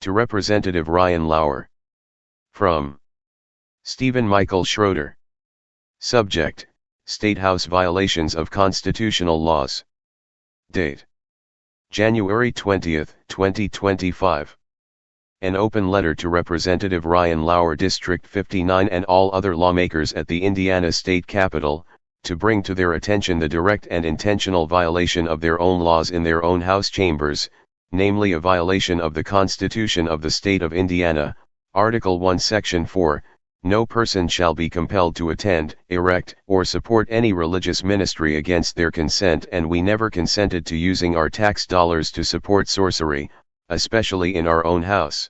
To Representative Ryan Lauer. From Stephen Michael Schroeder. Subject: Statehouse violations of constitutional laws. Date: January 20, 2025. An open letter to Representative Ryan Lauer, District 59, and all other lawmakers at the Indiana State Capitol, to bring to their attention the direct and intentional violation of their own laws in their own House chambers, namely a violation of the Constitution of the State of Indiana, Article 1 Section 4, no person shall be compelled to attend, erect, or support any religious ministry against their consent, and we never consented to using our tax dollars to support sorcery, especially in our own House.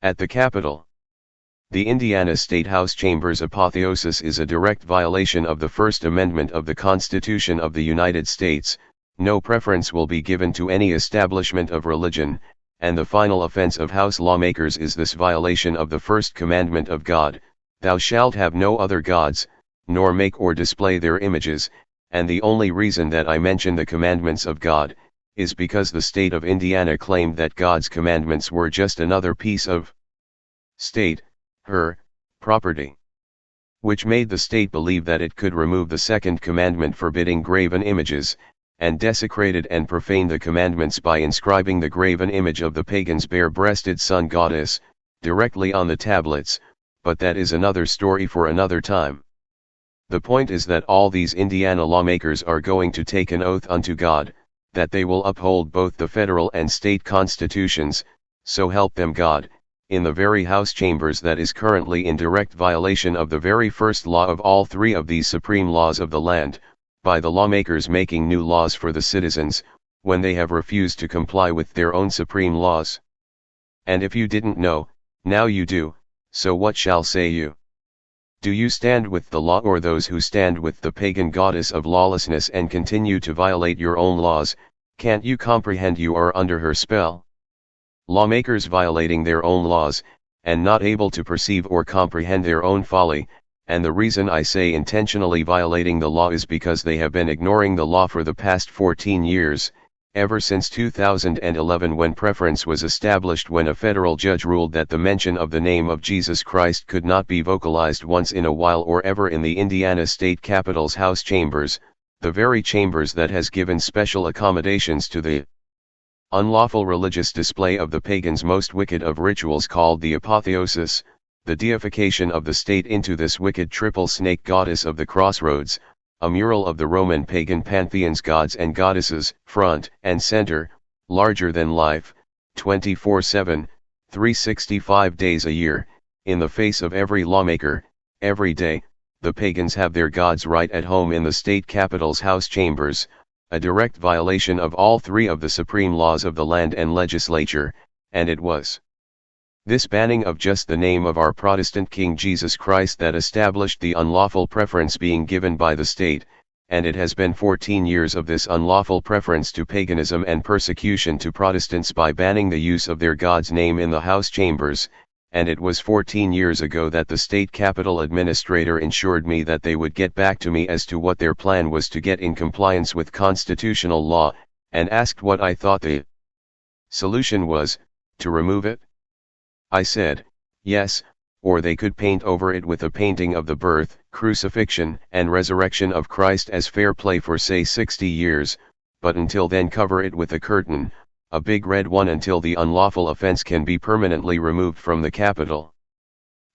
At the Capitol. The Indiana State House Chambers apotheosis is a direct violation of the First Amendment of the Constitution of the United States. No preference will be given to any establishment of religion, and the final offense of House lawmakers is this violation of the first commandment of God: Thou shalt have no other gods, nor make or display their images. And the only reason that I mention the commandments of God, is because the state of Indiana claimed that God's commandments were just another piece of state, her, property. Which made the state believe that it could remove the second commandment forbidding graven images, and desecrated and profaned the commandments by inscribing the graven image of the pagan's bare-breasted sun goddess, directly on the tablets, but that is another story for another time. The point is that all these Indiana lawmakers are going to take an oath unto God, that they will uphold both the federal and state constitutions, so help them God, in the very House chambers that is currently in direct violation of the very first law of all three of these supreme laws of the land, by the lawmakers making new laws for the citizens, when they have refused to comply with their own supreme laws. And if you didn't know, now you do, so what shall say you? Do you stand with the law or those who stand with the pagan goddess of lawlessness and continue to violate your own laws? Can't you comprehend you are under her spell? Lawmakers violating their own laws, and not able to perceive or comprehend their own folly, and the reason I say intentionally violating the law is because they have been ignoring the law for the past 14 years, ever since 2011 when preference was established, when a federal judge ruled that the mention of the name of Jesus Christ could not be vocalized once in a while or ever in the Indiana State Capitol's House chambers, the very chambers that has given special accommodations to the unlawful religious display of the pagan's most wicked of rituals called the apotheosis, the deification of the state into this wicked triple snake goddess of the crossroads, a mural of the Roman pagan pantheon's gods and goddesses, front and center, larger than life, 24/7, 365 days a year, in the face of every lawmaker, every day. The pagans have their gods right at home in the state capitol's House chambers, a direct violation of all three of the supreme laws of the land and legislature, and it was this banning of just the name of our Protestant King Jesus Christ that established the unlawful preference being given by the state, and it has been 14 years of this unlawful preference to paganism and persecution to Protestants by banning the use of their God's name in the House chambers, and it was 14 years ago that the state capitol administrator assured me that they would get back to me as to what their plan was to get in compliance with constitutional law, and asked what I thought the solution was, to remove it. I said, yes, or they could paint over it with a painting of the birth, crucifixion, and resurrection of Christ as fair play for say 60 years, but until then cover it with a curtain, a big red one, until the unlawful offense can be permanently removed from the Capitol.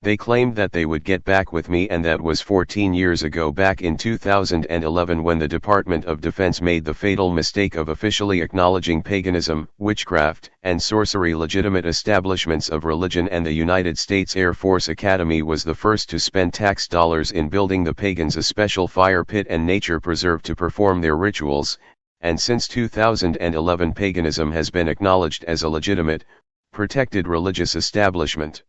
They claimed that they would get back with me, and that was 14 years ago, back in 2011, when the Department of Defense made the fatal mistake of officially acknowledging paganism, witchcraft, and sorcery legitimate establishments of religion, and the United States Air Force Academy was the first to spend tax dollars in building the pagans a special fire pit and nature preserve to perform their rituals, and since 2011 paganism has been acknowledged as a legitimate, protected religious establishment.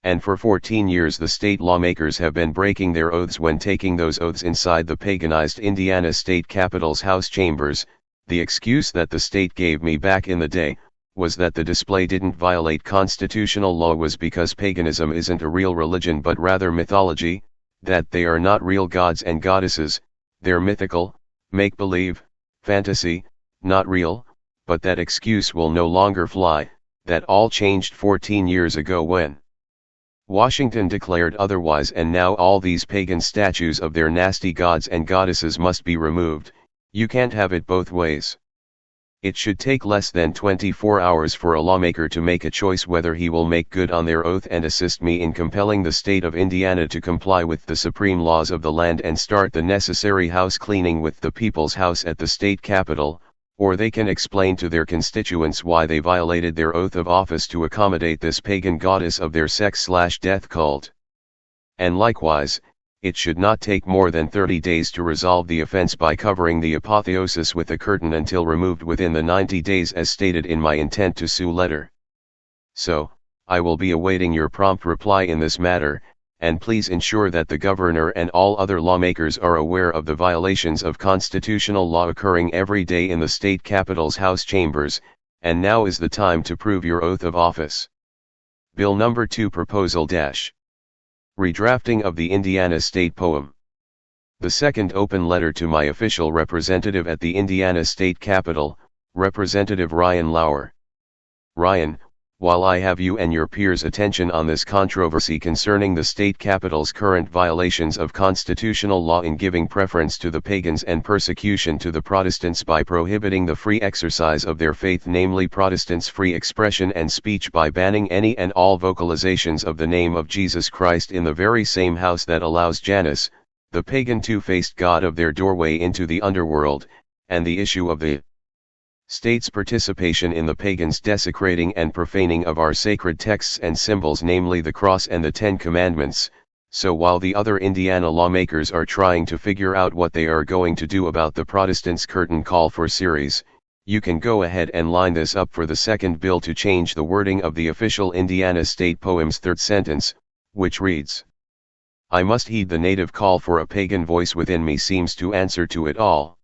And for 14 years the state lawmakers have been breaking their oaths when taking those oaths inside the paganized Indiana State Capitol's House chambers. The excuse that the state gave me back in the day was that the display didn't violate constitutional law was because paganism isn't a real religion but rather mythology, that they are not real gods and goddesses, they're mythical, make-believe, fantasy, not real. But that excuse will no longer fly. that all changed 14 years ago when Washington declared otherwise, and now all these pagan statues of their nasty gods and goddesses must be removed. You can't have it both ways. It should take less than 24 hours for a lawmaker to make a choice whether he will make good on their oath and assist me in compelling the state of Indiana to comply with the supreme laws of the land and start the necessary house cleaning with the People's House at the state capitol, or they can explain to their constituents why they violated their oath of office to accommodate this pagan goddess of their sex/death cult. And likewise, it should not take more than 30 days to resolve the offense by covering the apotheosis with a curtain until removed within the 90 days as stated in my intent to sue letter. So, I will be awaiting your prompt reply in this matter, and please ensure that the governor and all other lawmakers are aware of the violations of constitutional law occurring every day in the state capitol's House chambers, and now is the time to prove your oath of office. Bill Number 2 Proposal Redrafting of the Indiana State Poem. The second open letter to my official representative at the Indiana State Capitol, Representative Ryan Lauer. Ryan, while I have you and your peers' attention on this controversy concerning the state capitol's current violations of constitutional law in giving preference to the pagans and persecution to the Protestants by prohibiting the free exercise of their faith, namely Protestants' free expression and speech by banning any and all vocalizations of the name of Jesus Christ in the very same house that allows Janus, the pagan two-faced god of their doorway into the underworld, and the issue of the state's participation in the pagans' desecrating and profaning of our sacred texts and symbols, namely the cross and the 10 Commandments. So while the other Indiana lawmakers are trying to figure out what they are going to do about the Protestants' curtain call for series, you can go ahead and line this up for the second bill to change the wording of the official Indiana state poem's third sentence, which reads, "I must heed the native call, for a pagan voice within me seems to answer to it all."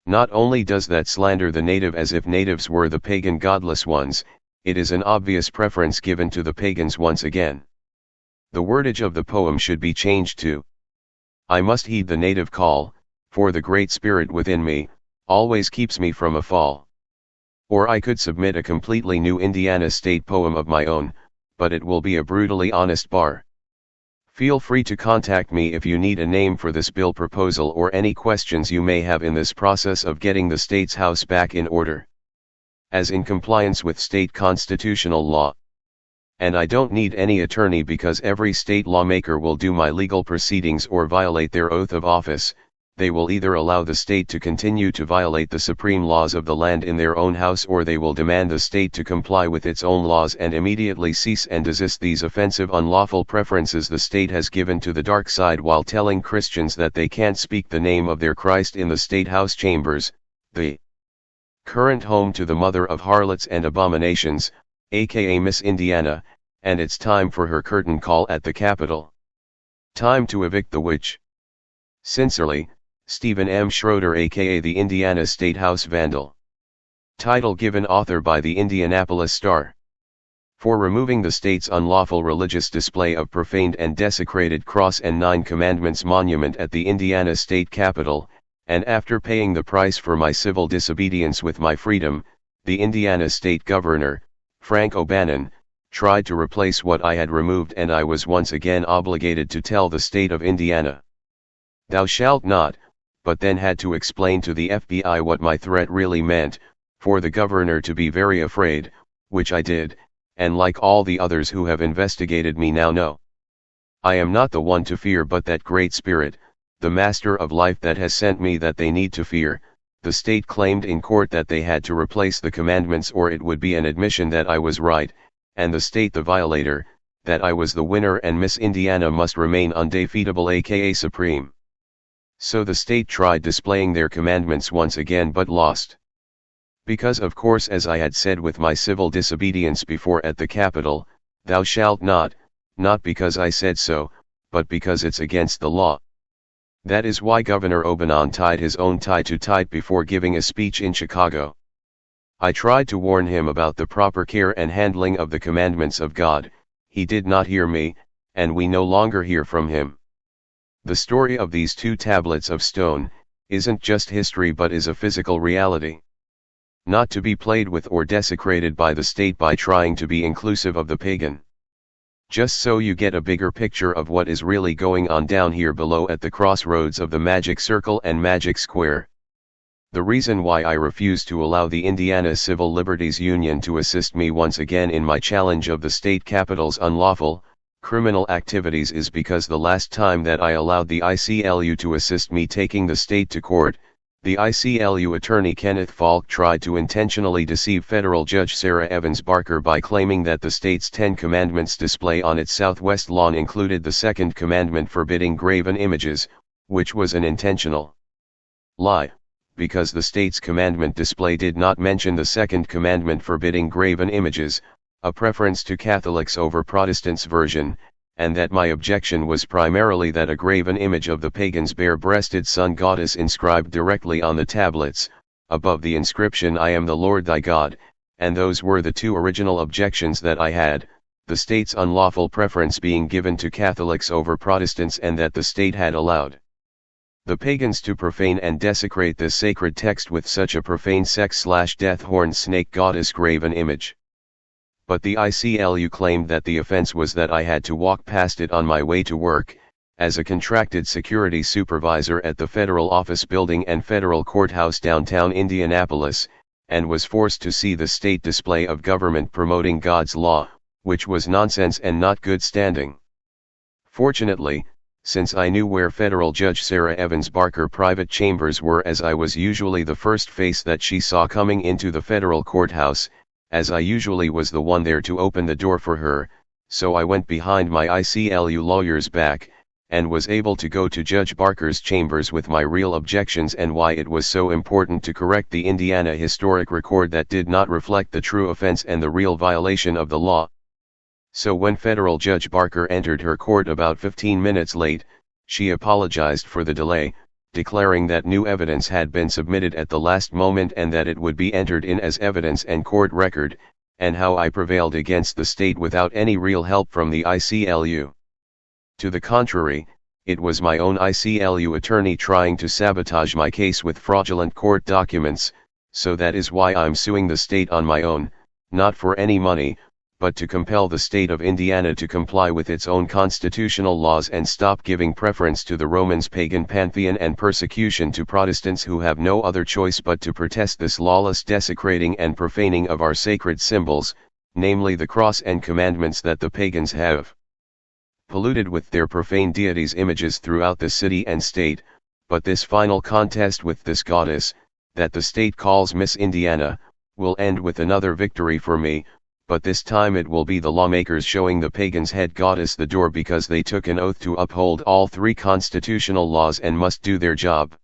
Not only does that slander the native as if natives were the pagan godless ones, it is an obvious preference given to the pagans once again. The wordage of the poem should be changed to, "I must heed the native call, for the great spirit within me, always keeps me from a fall." Or I could submit a completely new Indiana state poem of my own, but it will be a brutally honest bar. Feel free to contact me if you need a name for this bill proposal or any questions you may have in this process of getting the state's house back in order, as in compliance with state constitutional law. And I don't need any attorney, because every state lawmaker will do my legal proceedings or violate their oath of office. They will either allow the state to continue to violate the supreme laws of the land in their own house, or they will demand the state to comply with its own laws and immediately cease and desist these offensive unlawful preferences the state has given to the dark side, while telling Christians that they can't speak the name of their Christ in the state house chambers, the current home to the mother of harlots and abominations, aka Miss Indiana, and it's time for her curtain call at the Capitol. Time to evict the witch. Sincerely, Stephen M. Schroeder, aka the Indiana State House Vandal. Title given author by the Indianapolis Star. For removing the state's unlawful religious display of profaned and desecrated cross and 9 Commandments monument at the Indiana State Capitol, and after paying the price for my civil disobedience with my freedom, the Indiana State Governor, Frank O'Bannon, tried to replace what I had removed, and I was once again obligated to tell the state of Indiana, "Thou shalt not," but then had to explain to the FBI what my threat really meant, for the governor to be very afraid, which I did, and like all the others who have investigated me now know, I am not the one to fear, but that great spirit, the master of life, that has sent me, that they need to fear. The state claimed in court that they had to replace the commandments or it would be an admission that I was right, and the state the violator, that I was the winner and Miss Indiana must remain undefeatable, aka supreme. So the state tried displaying their commandments once again, but lost. Because of course, as I had said with my civil disobedience before at the Capitol, "Thou shalt not," not because I said so, but because it's against the law. That is why Governor O'Bannon tied his own tie too tight before giving a speech in Chicago. I tried to warn him about the proper care and handling of the commandments of God. He did not hear me, and we no longer hear from him. The story of these 2 tablets of stone isn't just history but is a physical reality. not to be played with or desecrated by the state by trying to be inclusive of the pagan. Just so you get a bigger picture of what is really going on down here below at the crossroads of the Magic Circle and Magic Square. The reason why I refuse to allow the Indiana Civil Liberties Union to assist me once again in my challenge of the state capitol's unlawful, criminal activities is because the last time that I allowed the ICLU to assist me taking the state to court, the ICLU attorney Kenneth Falk tried to intentionally deceive federal judge Sarah Evans Barker by claiming that the state's 10 Commandments display on its southwest lawn included the second commandment forbidding graven images, which was an intentional lie, because the state's commandment display did not mention the second commandment forbidding graven images, a preference to Catholics over Protestants version, and that my objection was primarily that a graven image of the pagan's bare-breasted sun goddess inscribed directly on the tablets, above the inscription I am the Lord thy God, and those were the two original objections that I had, the state's unlawful preference being given to Catholics over Protestants and that the state had allowed the pagans to profane and desecrate this sacred text with such a profane sex/death horn snake goddess graven image. But the ICLU claimed that the offense was that I had to walk past it on my way to work, as a contracted security supervisor at the federal office building and federal courthouse downtown Indianapolis, and was forced to see the state display of government promoting God's law, which was nonsense and not good standing. Fortunately, since I knew where federal judge Sarah Evans Barker private chambers were, as I was usually the first face that she saw coming into the federal courthouse, as I usually was the one there to open the door for her, so I went behind my ICLU lawyer's back, and was able to go to Judge Barker's chambers with my real objections and why it was so important to correct the Indiana historic record that did not reflect the true offense and the real violation of the law. So when federal Judge Barker entered her court about 15 minutes late, she apologized for the delay, declaring that new evidence had been submitted at the last moment and that it would be entered in as evidence and court record, and how I prevailed against the state without any real help from the ICLU. To the contrary, it was my own ICLU attorney trying to sabotage my case with fraudulent court documents, so that is why I'm suing the state on my own, not for any money, but to compel the state of Indiana to comply with its own constitutional laws and stop giving preference to the Romans' pagan pantheon and persecution to Protestants who have no other choice but to protest this lawless desecrating and profaning of our sacred symbols, namely the cross and commandments that the pagans have polluted with their profane deities' images throughout the city and state. But this final contest with this goddess, that the state calls Miss Indiana, will end with another victory for me, but this time it will be the lawmakers showing the pagan's head goddess the door because they took an oath to uphold all 3 constitutional laws and must do their job,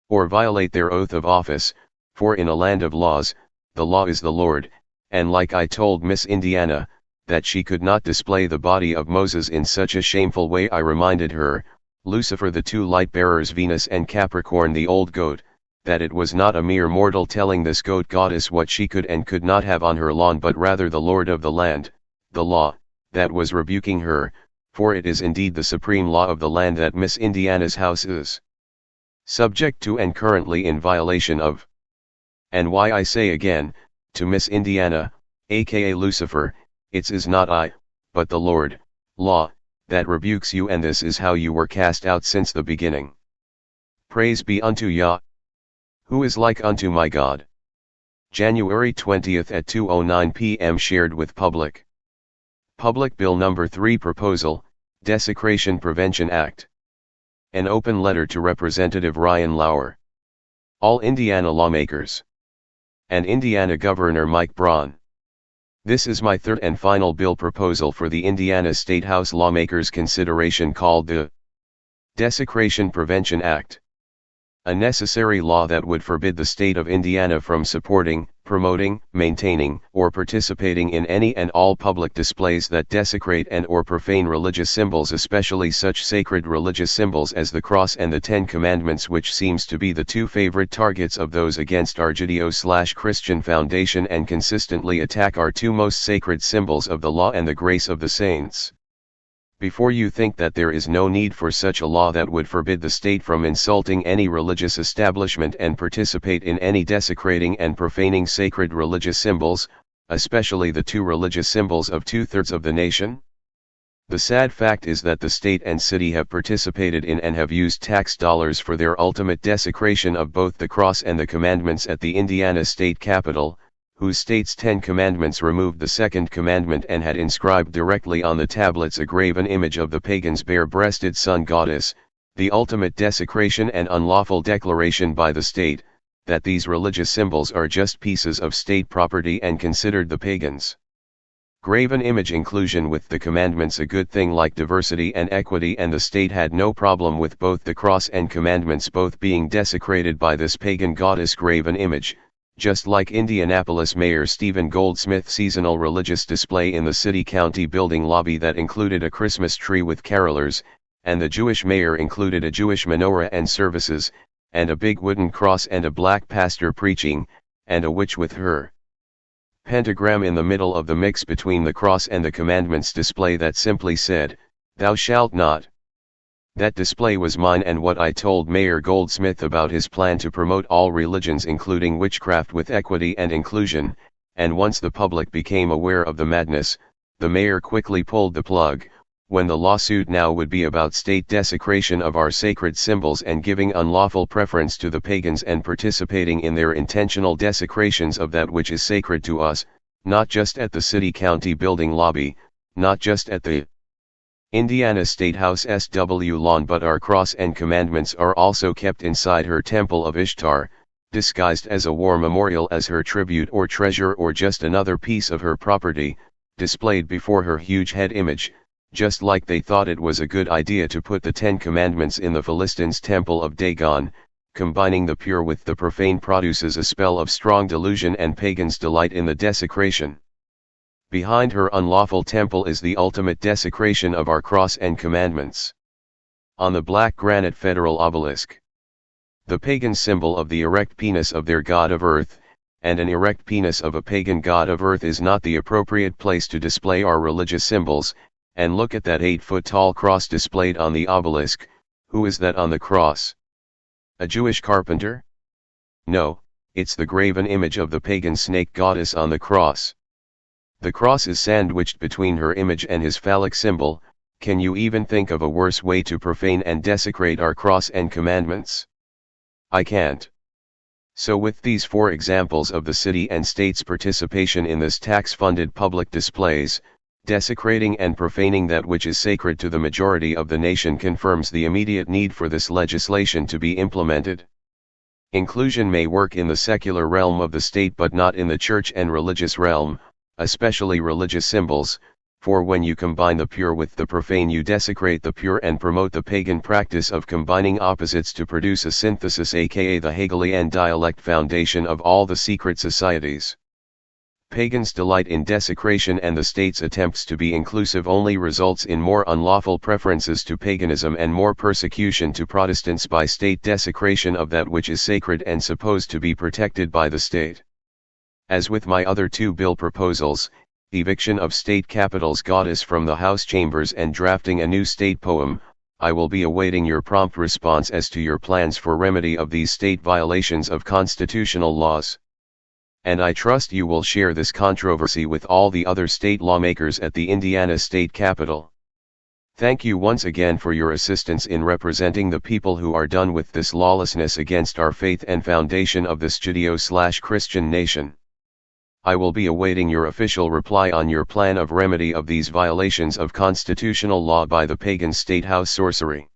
or violate their oath of office, for in a land of laws, the law is the Lord, and like I told Miss Indiana, that she could not display the body of Moses in such a shameful way. I reminded her, Lucifer the 2 light bearers Venus and Capricorn the old goat, that it was not a mere mortal telling this goat goddess what she could and could not have on her lawn but rather the Lord of the land, the law, that was rebuking her, for it is indeed the supreme law of the land that Miss Indiana's house is subject to and currently in violation of. And why I say again, to Miss Indiana, aka Lucifer, it is not I, but the Lord, law, that rebukes you, and this is how you were cast out since the beginning. Praise be unto Yah, who is like unto my God. January 20th at 2:09 p.m. Shared with public. Public Bill Number 3 Proposal, Desecration Prevention Act. An open letter to Representative Ryan Lauer. All Indiana lawmakers. And Indiana Governor Mike Braun. This is my third and final bill proposal for the Indiana Statehouse lawmakers' consideration called the Desecration Prevention Act. A necessary law that would forbid the state of Indiana from supporting, promoting, maintaining, or participating in any and all public displays that desecrate and or profane religious symbols, especially such sacred religious symbols as the cross and the 10 Commandments, which seems to be the 2 favorite targets of those against our Judeo-Christian foundation and consistently attack our 2 most sacred symbols of the law and the grace of the saints. Before you think that there is no need for such a law that would forbid the state from insulting any religious establishment and participate in any desecrating and profaning sacred religious symbols, especially the two religious symbols of 2/3 of the nation? The sad fact is that the state and city have participated in and have used tax dollars for their ultimate desecration of both the cross and the commandments at the Indiana state capitol, whose state's 10 commandments removed the second commandment and had inscribed directly on the tablets a graven image of the pagan's bare-breasted sun goddess, the ultimate desecration and unlawful declaration by the state, that these religious symbols are just pieces of state property and considered the pagans' graven image inclusion with the commandments a good thing like diversity and equity, and the state had no problem with both the cross and commandments both being desecrated by this pagan goddess graven image, just like Indianapolis Mayor Stephen Goldsmith's seasonal religious display in the city-county building lobby that included a Christmas tree with carolers, and the Jewish mayor included a Jewish menorah and services, and a big wooden cross and a black pastor preaching, and a witch with her pentagram in the middle of the mix between the cross and the commandments display that simply said, "Thou shalt not." That display was mine, and what I told Mayor Goldsmith about his plan to promote all religions including witchcraft with equity and inclusion, and once the public became aware of the madness, the mayor quickly pulled the plug, when the lawsuit now would be about state desecration of our sacred symbols and giving unlawful preference to the pagans and participating in their intentional desecrations of that which is sacred to us, not just at the city-county building lobby, not just at the Indiana Statehouse SW lawn, but our cross and commandments are also kept inside her temple of Ishtar, disguised as a war memorial, as her tribute or treasure or just another piece of her property, displayed before her huge head image, just like they thought it was a good idea to put the 10 commandments in the Philistines' temple of Dagon. Combining the pure with the profane produces a spell of strong delusion, and pagans delight in the desecration. Behind her unlawful temple is the ultimate desecration of our cross and commandments. On the black granite federal obelisk, the pagan symbol of the erect penis of their god of earth, and an erect penis of a pagan god of earth is not the appropriate place to display our religious symbols. And look at that 8-foot-tall cross displayed on the obelisk. Who is that on the cross? A Jewish carpenter? No, it's the graven image of the pagan snake goddess on the cross. The cross is sandwiched between her image and his phallic symbol. Can you even think of a worse way to profane and desecrate our cross and commandments? I can't. So with these 4 examples of the city and state's participation in this tax-funded public displays, desecrating and profaning that which is sacred to the majority of the nation, confirms the immediate need for this legislation to be implemented. Inclusion may work in the secular realm of the state but not in the church and religious realm, especially religious symbols, for when you combine the pure with the profane you desecrate the pure and promote the pagan practice of combining opposites to produce a synthesis, aka the Hegelian dialect foundation of all the secret societies. Pagans' delight in desecration and the state's attempts to be inclusive only results in more unlawful preferences to paganism and more persecution to Protestants by state desecration of that which is sacred and supposed to be protected by the state. As with my other 2 bill proposals, eviction of state capitol's goddess from the House chambers and drafting a new state poem, I will be awaiting your prompt response as to your plans for remedy of these state violations of constitutional laws. And I trust you will share this controversy with all the other state lawmakers at the Indiana state capitol. Thank you once again for your assistance in representing the people who are done with this lawlessness against our faith and foundation of this Judeo-Christian nation. I will be awaiting your official reply on your plan of remedy of these violations of constitutional law by the pagan Statehouse sorcery.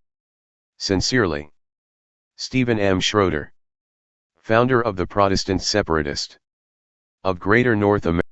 Sincerely, Stephen M. Schroeder, founder of the Protestant Separatist of Greater North America.